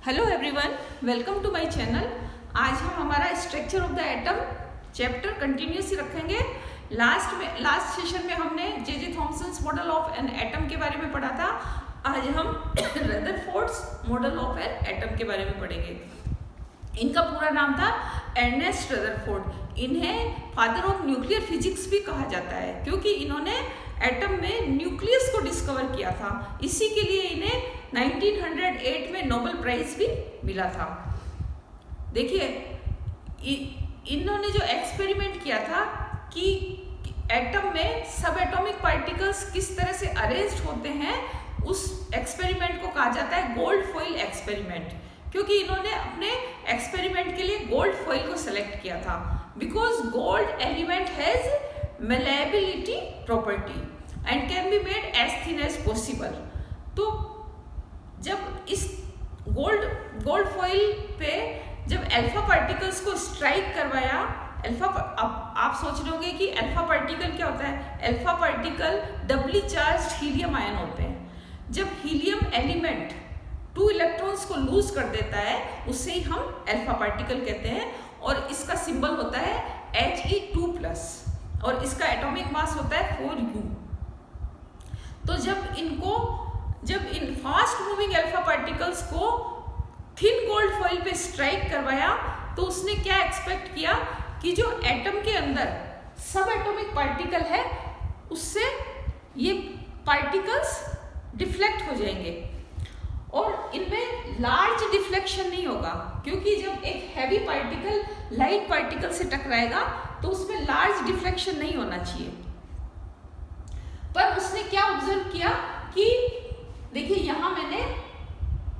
Hello everyone, welcome to my channel. आज हम हमारा structure of the atom chapter continuously रखेंगे। लास्ट सेशन में हमने J Thomson's model of an atom के बारे में पढ़ा था। आज हम Rutherford's model of an atom के बारे में पढ़ेंगे। इनका पूरा नाम था अर्नेस्ट रदरफोर्ड। इन्हें फादर ऑफ न्यूक्लियर फिजिक्स भी कहा जाता है क्योंकि इन्होंने एटम में न्यूक्लियस को डिस्कवर किया था। इसी के लिए इन्हें 1908 में नोबेल प्राइज भी मिला था। देखिए, इन्होंने जो एक्सपेरिमेंट किया था कि एटम में सब एटॉमिक पार्टिकल्स किस तरह से अरेंज्ड होते हैं, उस एक्सपेरिमेंट को कहा जाता है गोल्ड फॉइल एक्सपेरिमेंट। क्योंकि इन्होंने अपने एक्सपेरिमेंट के लिए गोल्ड फॉइल को सेलेक्ट किया था because gold element has malleability property and can be made as thin as possible. तो जब इस गोल्ड फॉइल पे जब अल्फा पार्टिकल्स को स्ट्राइक करवाया, अब आप सोच रहे होंगे कि अल्फा पार्टिकल क्या होता है। Alpha particle doubly charged helium ion होते हैं। जब हीलियम एलिमेंट 2 इलेक्ट्रॉन्स को लूज कर देता है, उससे ही हम अल्फा पार्टिकल कहते हैं और इसका सिंबल होता है He2+ और इसका एटॉमिक मास होता है 4U। तो जब इन फास्ट मूविंग अल्फा पार्टिकल्स को थिन गोल्ड फॉइल पे स्ट्राइक करवाया तो उसने क्या एक्सपेक्ट किया कि जो एटम के अंदर सब एटॉमिक पार्टिकल है उससे ये पार्टिकल्स डिफ्लेक्ट हो जाएंगे और इनमें लार्ज डिफ्लेक्शन नहीं होगा क्योंकि जब एक हैवी पार्टिकल लाइट पार्टिकल से टकराएगा तो उसमें लार्ज डिफ्लेक्शन नहीं होना चाहिए। पर उसने क्या ऑब्जर्व किया कि देखिए, यहां मैंने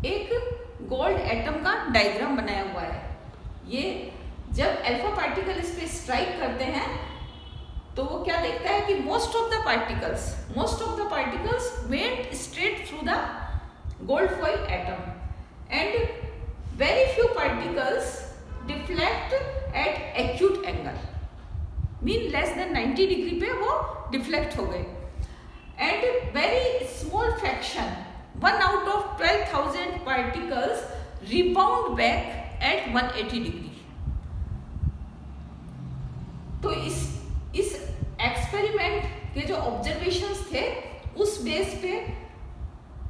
एक गोल्ड एटम का डायग्राम बनाया हुआ है। ये जब अल्फा पार्टिकल इस पे स्ट्राइक करते हैं तो वो क्या देखता है कि most of the particles went straight through the gold foil atom and very few particles deflect at acute angle, mean less than 90 degree पे वो डिफ्लेक्ट हो गए and very small fraction 1 out of 12,000 particles rebound back at 180 degree. तो इस experiment के जो observations थे उस बेस पे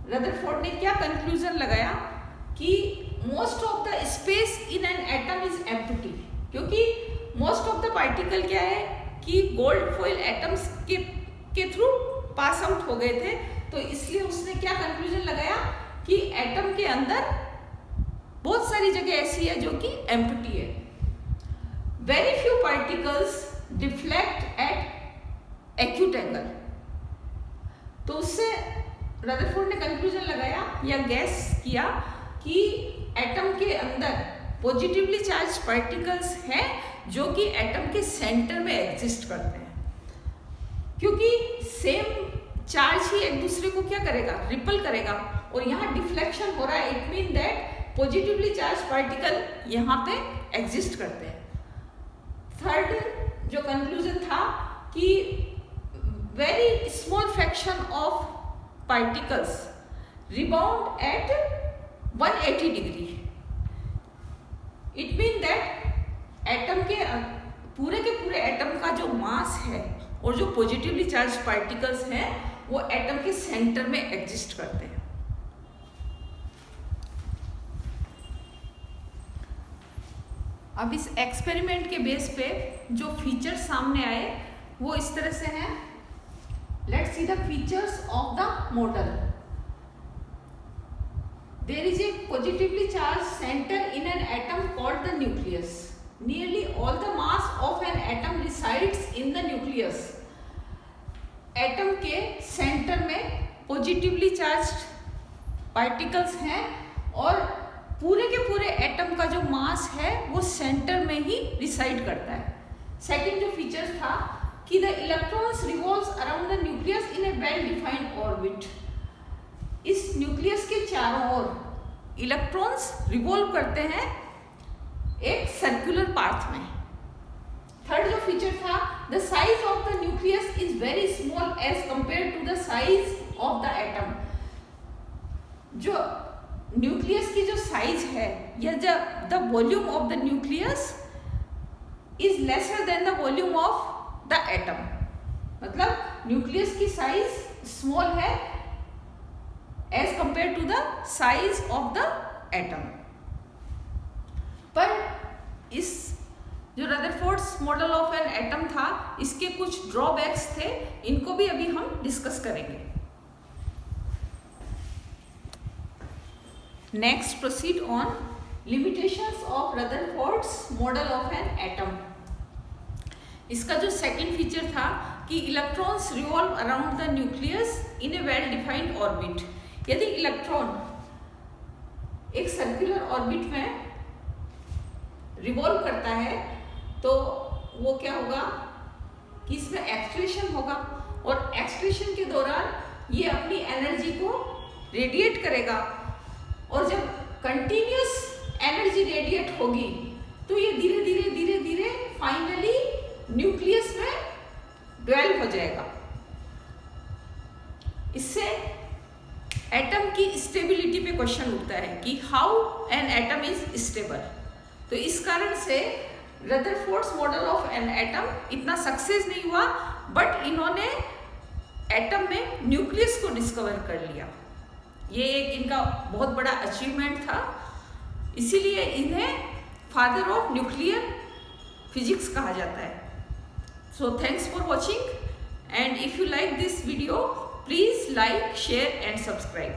रदरफोर्ड ने क्या कंक्लूजन लगाया कि most of the space in an atom is empty. क्योंकि मोस्ट ऑफ द पार्टिकल क्या है कि गोल्ड फॉइल एटम्स के थ्रू पास आउट हो गए थे, तो इसलिए उसने क्या कंक्लूजन लगाया कि एटम के अंदर बहुत सारी जगह ऐसी है जो कि एम्प्टी है। Very few particles deflect at acute angle. तो उससे रदरफोर्ड ने कंक्लूजन लगाया या गैस किया कि एटम के अंदर पॉजिटिवली चार्ज पार्टिकल्स हैं जो कि एटम के सेंटर में एग्जिस्ट करते हैं। क्योंकि सेम चार्ज ही एक दूसरे को क्या करेगा, रिपल करेगा और यहाँ डिफ्लेक्शन हो रहा है। It mean that positively charge particle यहाँ पे एग्जिस्ट करते हैं। थर्ड जो कंक्लूजन था कि very small fraction of particles rebound at 180 degree. It mean that atom के पूरे एटम का जो मास है और जो पॉजिटिवली चार्ज पार्टिकल्स हैं वो एटम के सेंटर में एग्जिस्ट करते हैं। अब इस एक्सपेरिमेंट के बेस पे जो फीचर्स सामने आए वो इस तरह से हैं। Let's see the features of the model. There is a positively charged center in an atom called the nucleus. Nearly all the mass of an atom resides in the nucleus. Atom के center में positively charged particles हैं और पूरे के पूरे atom का जो mass है वो center में ही reside करता है। Second जो features था कि the electrons revolves around the nucleus in a well defined orbit. इस न्यूक्लियस के चारों ओर इलेक्ट्रॉन्स रिवॉल्व करते हैं एक सर्कुलर पाथ में। थर्ड जो फीचर था, the size of the nucleus is very small as compared to the size of the atom. जो न्यूक्लियस की जो साइज है या जब the volume of the nucleus is lesser than the volume of the atom, मतलब nucleus की size small है as compare to the size of the atom. पर इस जो Rutherford's model of an atom था, इसके कुछ ड्रॉबैक्स थे, इनको भी अभी हम डिस्कस करेंगे। Next proceed on limitations of Rutherford's model of an atom. इसका जो सेकंड फीचर था कि electrons revolve around the nucleus in A well defined orbit. यदि इलेक्ट्रॉन एक सर्कुलर ऑर्बिट में रिवॉल्व करता है तो वो क्या होगा कि इसमें एक्सक्रीशन होगा, और एक्सक्रीशन के दौरान ये अपनी एनर्जी को रेडिएट करेगा, और जब कंटिन्यूस एनर्जी रेडिएट होगी तो ये धीरे धीरे धीरे धीरे फाइनली न्यूक्लियस में ड्वेल हो जाएगा। इससे एटम की स्टेबिलिटी पे क्वेश्चन उठता है कि how an atom is stable. तो इस कारण से Rutherford's model of an atom इतना सक्सेस नहीं हुआ, बट इन्होंने एटम में न्यूक्लियस को डिस्कवर कर लिया। ये एक इनका बहुत बड़ा अचीवमेंट था, इसीलिए इन्हें फादर ऑफ न्यूक्लियर फिजिक्स कहा जाता है। So thanks for watching, and if you like this video, please like, share and subscribe.